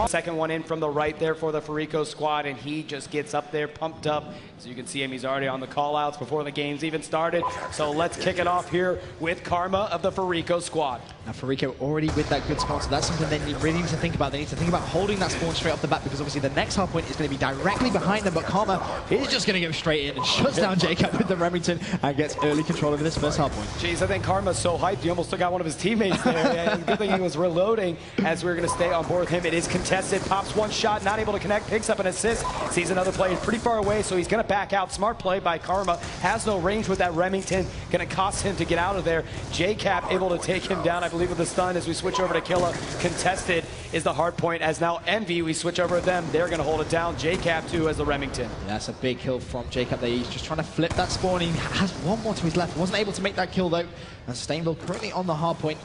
Second one in from the right there for the Fariko squad, and he just gets up there, pumped up. So you can see him, he's already on the call-outs before the game's even started. So let's kick it off here with Karma of the Fariko squad. Now Fariko already with that good spawn, so that's something they really need to think about. They need to think about holding that spawn straight off the bat, because obviously the next hard point is going to be directly behind them, but Karma is just going to go straight in and shuts down Jacob with the Remington and gets early control over this first hard point. Jeez, I think Karma's so hyped, he almost took out one of his teammates there. And good thing he was reloading as we were going to stay on board with him. It is contested, pops one shot, not able to connect, picks up an assist, sees another player pretty far away, so he's going to back out. Smart play by Karma, has no range with that Remington, going to cost him to get out of there. JCap able to take him down, I believe, with the stun as we switch over to Killa. Contested is the hard point, as now EnVy, we switch over to them, they're going to hold it down. JCap too as the Remington. Yeah, that's a big kill from Jacob there. He's just trying to flip that spawn. He has one more to his left, wasn't able to make that kill though. And Stainville currently on the hard point.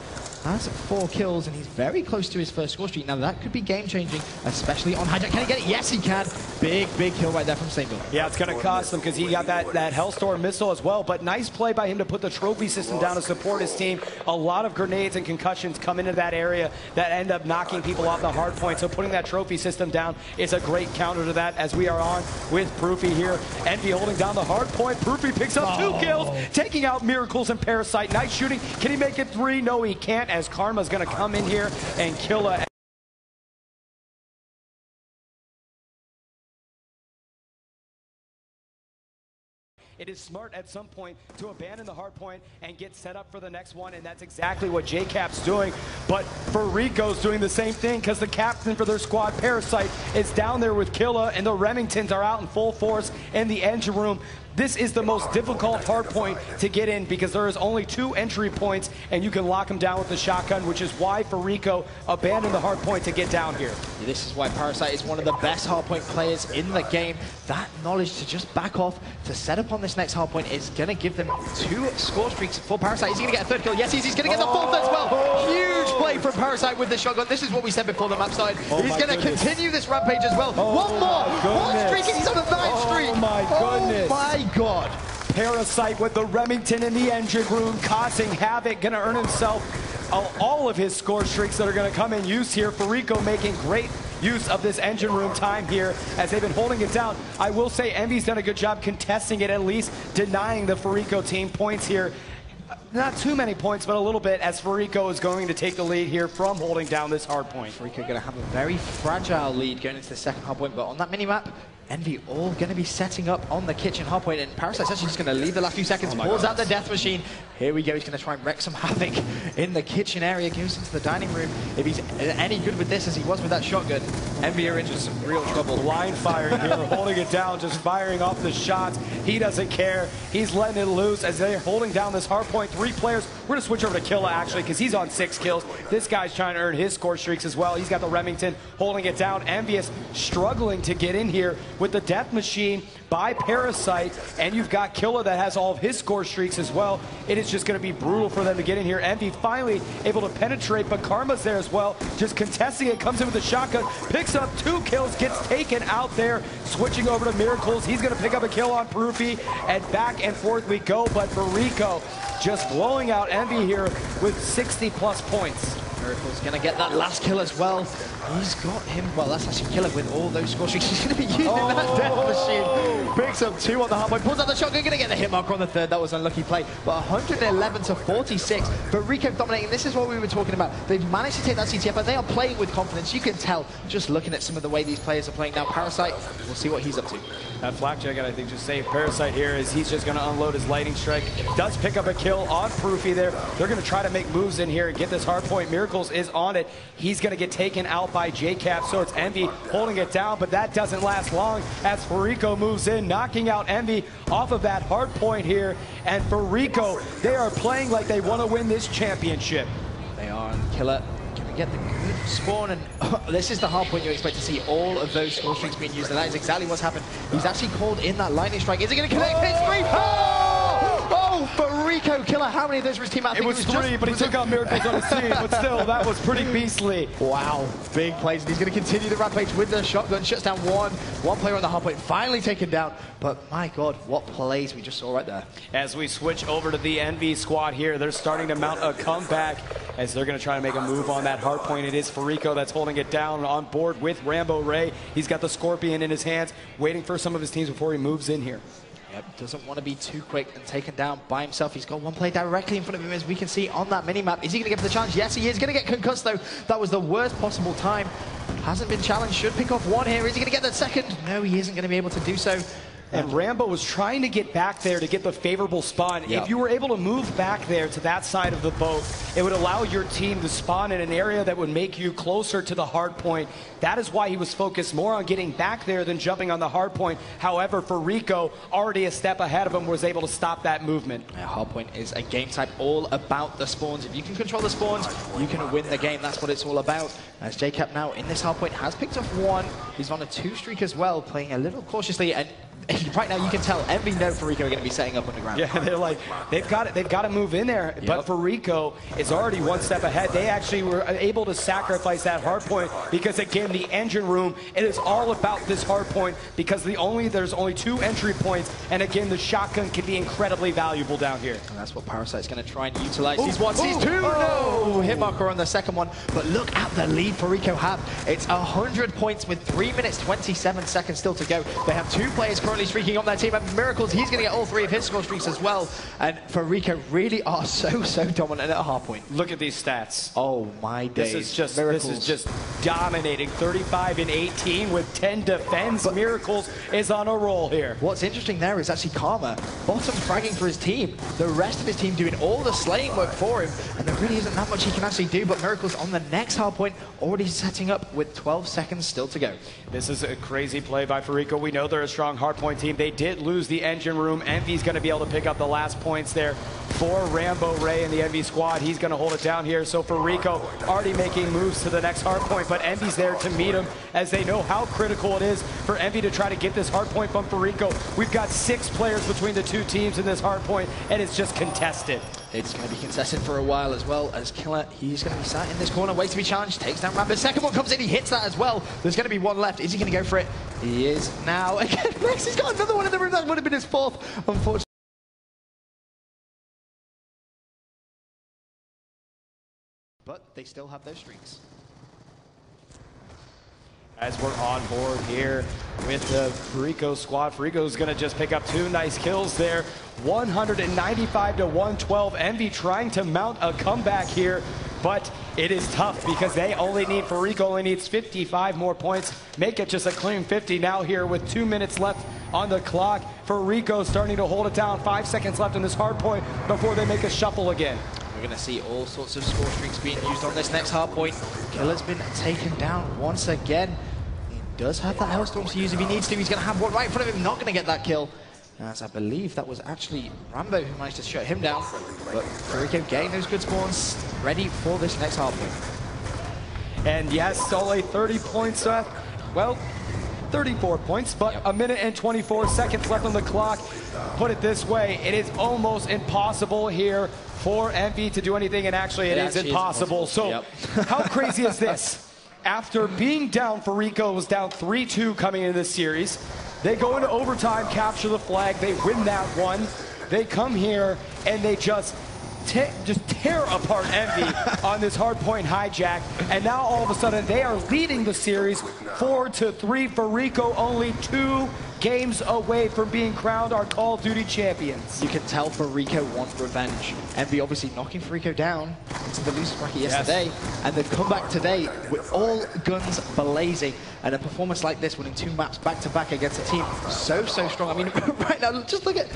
Has 4 kills, and he's very close to his first score streak. Now that could be game-changing, especially on hijack. Can he get it? Yes, he can. Big kill right there from Stainville. Yeah, it's going to cost him because he got that Hellstorm missile as well. But nice play by him to put the trophy system down to support his team. A lot of grenades and concussions come into that area that end up knocking people off the hard point. So putting that trophy system down is a great counter to that, as we are on with Proofy here. EnVy holding down the hard point. Proofy picks up 2 kills, taking out Miracles and Parasite. Nice shooting. Can he make it 3? No, he can't, as Karma's going to come in here and kill a... It is smart at some point to abandon the hard point and get set up for the next one, and that's exactly what JCap's doing. But Fariko's doing the same thing, because the captain for their squad, Parasite, is down there with Killa, and the Remingtons are out in full force in the engine room. This is the most difficult hard point to get in, because there is only 2 entry points, and you can lock them down with the shotgun, which is why Fariko abandoned the hard point to get down here. This is why Parasite is one of the best hardpoint players in the game. That knowledge to just back off, to set up on this next hardpoint, is going to give them 2 score streaks for Parasite. Is he going to get a 3rd kill? Yes, he's going to get the 4th as well. Huge play from Parasite with the shotgun. This is what we said before the map started. He's going to continue this rampage as well. One more streak, and he's on the 9th streak. Oh my goodness. Oh my god. Parasite with the Remington in the engine room, causing havoc, going to earn himself all of his score streaks that are going to come in use here. Fariko making great use of this engine room time here as they've been holding it down. I will say EnVy's done a good job contesting it, at least denying the Fariko team points here. Not too many points, but a little bit, as Fariko is going to take the lead here from holding down this hard point. Fariko going to have a very fragile lead going into the second hard point, but on that mini-map, EnVy all going to be setting up on the kitchen hard point, and Parasite's actually just going to leave the last few seconds, pulls out the death machine. Here we go, he's going to try and wreak some havoc in the kitchen area, goes into the dining room. If he's any good with this as he was with that shotgun, EnVy are into some real trouble. Blind firing here, holding it down, just firing off the shots. He doesn't care. He's letting it loose as they're holding down this hard point. 3 players. We're going to switch over to Killa, actually, because he's on 6 kills. This guy's trying to earn his score streaks as well. He's got the Remington holding it down. EnVyUs struggling to get in here with the death machine by Parasite, and you've got Killa that has all of his score streaks as well. It is just going to be brutal for them to get in here. EnVy finally able to penetrate, but Karma's there as well, just contesting it, comes in with a shotgun, picks up 2 kills, gets taken out there, switching over to Miracles. He's going to pick up a kill on Proofy, and back and forth we go, but Fariko just blowing out EnVy here with 60+ points. Miracle's going to get that last kill as well. He's got him, well, that's actually Killa with all those score streaks. He's going to be using that death machine. Picks up 2 on the hard point, pulls out the shotgun, going to get the hit marker on the 3rd. That was an unlucky play. But 111 to 46. Fariko dominating. This is what we were talking about. They've managed to take that CTF, and they are playing with confidence. You can tell just looking at some of the way these players are playing now. Parasite, we'll see what he's up to. That flak jacket, I think, just saved Parasite here, as he's just going to unload his lightning strike. Does pick up a kill on Proofy there. They're going to try to make moves in here and get this hard point. Miracles is on it. He's going to get taken out by JCap, so it's EnVy holding it down, but that doesn't last long as Fariko moves in, knocking out EnVy off of that hard point here. And Fariko, they are playing like they want to win this championship. They are, and Killa get the good spawn, and this is the hard point you expect to see all of those score streaks being used, and that is exactly what's happened. He's actually called in that lightning strike. Is he going to connect? Hit 3? Oh! Oh, Fariko Killer. How many of those were his team? It was 3, but he took out Miracles on his team. But still, that was pretty beastly. Wow, big plays. And he's going to continue the rampage with the shotgun. Shuts down one player on the hard point. Finally taken down. But my God, what plays we just saw right there. As we switch over to the EnVy squad here, they're starting to mount a comeback as they're going to try to make a move on that hard point. It is Fariko that's holding it down on board with Rambo Ray. He's got the Scorpion in his hands, waiting for some of his teams before he moves in here. Yep, doesn't want to be too quick and taken down by himself. He's got one play directly in front of him, as we can see on that mini-map. Is he going to get the challenge? Yes, he is. Going to get concussed, though. That was the worst possible time. Hasn't been challenged. Should pick off one here. Is he going to get that second? No, he isn't going to be able to do so. And Rambo was trying to get back there to get the favorable spawn. Yep. If you were able to move back there to that side of the boat, it would allow your team to spawn in an area that would make you closer to the hard point. That is why he was focused more on getting back there than jumping on the hard point. However, Fariko, already a step ahead of him, was able to stop that movement. Yeah, hard point is a game type all about the spawns. If you can control the spawns, you can win the game. That's what it's all about. As JCap now in this hard point has picked up one. He's on a 2 streak as well, playing a little cautiously. And right now, you can tell EnVy know Fariko are going to be setting up on the ground. Yeah, they're like, they've got to move in there. Yep. But Fariko is already one step ahead. They actually were able to sacrifice that hard point because, again, the engine room, it is all about this hard point because there's only 2 entry points. And again, the shotgun can be incredibly valuable down here. And that's what Parasite's going to try and utilize. He's 1, he's 2. No! Hit marker on the second one. But look at the lead Fariko have. It's 100 points with 3 minutes, 27 seconds still to go. They have 2 players currently streaking on their team. And Miracles, he's going to get all 3 of his score streaks as well. And Fariko really are so dominant at a hard point. Look at these stats. Oh my days. This is just dominating. 35 and 18 with 10 defense. But Miracles is on a roll here. What's interesting there is actually Karma, bottom fragging for his team. The rest of his team doing all the slaying work for him. And there really isn't that much he can actually do. But Miracles on the next hard point, already setting up with 12 seconds still to go. This is a crazy play by Fariko. We know they're a strong hardpoint team. They did lose the engine room. EnVy's going to be able to pick up the last points there for Rambo Ray and the EnVy squad. He's going to hold it down here. So Fariko already making moves to the next hardpoint, but EnVy's there to meet him as they know how critical it is for EnVy to try to get this hardpoint from Fariko. We've got 6 players between the 2 teams in this hardpoint, and it's just contested. It's going to be contested for a while as well as Killer. He's going to be sat in this corner, waits to be challenged, takes down Rambo. Second one comes in, he hits that as well. There's going to be one left. Is he going to go for it? He is now. Again, Rex, he's got another one in the room. That would have been his 4th, unfortunately. But they still have those streaks. As we're on board here with the Fariko squad, Fariko's going to just pick up 2 nice kills there. 195 to 112. EnVy trying to mount a comeback here, but it is tough because Fariko only needs 55 more points. Make it just a clean 50 now here with 2 minutes left on the clock. Fariko starting to hold it down. 5 seconds left in this hard point before they make a shuffle again. We're going to see all sorts of score streaks being used on this next hard point. Killer's been taken down once again. He does have that Hellstorm to use if he needs to. He's going to have one right in front of him, not going to get that kill. As I believe that was actually Rambo who managed to shut him down. But Fariko getting those good spawns, ready for this next hard point. And yes, only 30 points left. Well, 34 points, but yep. 1 minute and 24 seconds left on the clock. Put it this way, it is almost impossible here for EnVy to do anything, and actually it is impossible. So yep. How crazy is this? After being down, Fariko was down 3-2 coming into this series. They go into overtime, capture the flag, they win that one. They come here and they just tear apart EnVy on this hardpoint hijack, and now all of a sudden they are leading the series 4-3. Fariko only 2 games away from being crowned our Call of Duty champions. You can tell Fariko wants revenge. EnVy obviously knocking Fariko down into the losers bracket yesterday, and the comeback today with all guns blazing, and a performance like this, winning 2 maps back-to-back against a team so strong. I mean, right now, just look at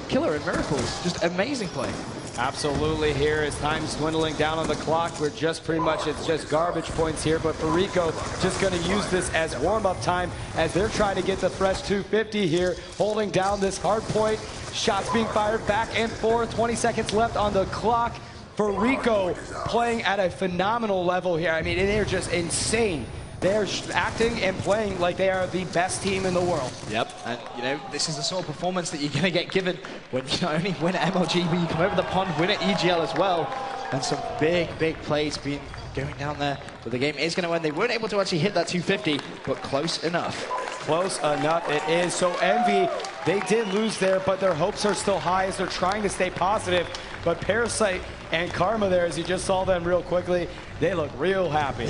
Killer and Miracles, just amazing play. Absolutely. Here as time's dwindling down on the clock, we're just pretty much, it's just garbage points here, but Fariko just going to use this as warm-up time as they're trying to get the fresh 250 here, holding down this hard point. Shots being fired back and forth, 20 seconds left on the clock. Fariko playing at a phenomenal level here. I mean, they're just insane. They're acting and playing like they are the best team in the world. Yep. And, you know, this is the sort of performance that you're going to get given when you not only win at MLG, but you come over the pond, win at EGL as well. And some big, big plays being going down there. But the game is going to end. They weren't able to actually hit that 250, but close enough. Close enough it is. So Envy, they did lose there, but their hopes are still high as they're trying to stay positive. But Parasite and Karma there, as you just saw them real quickly, they look real happy.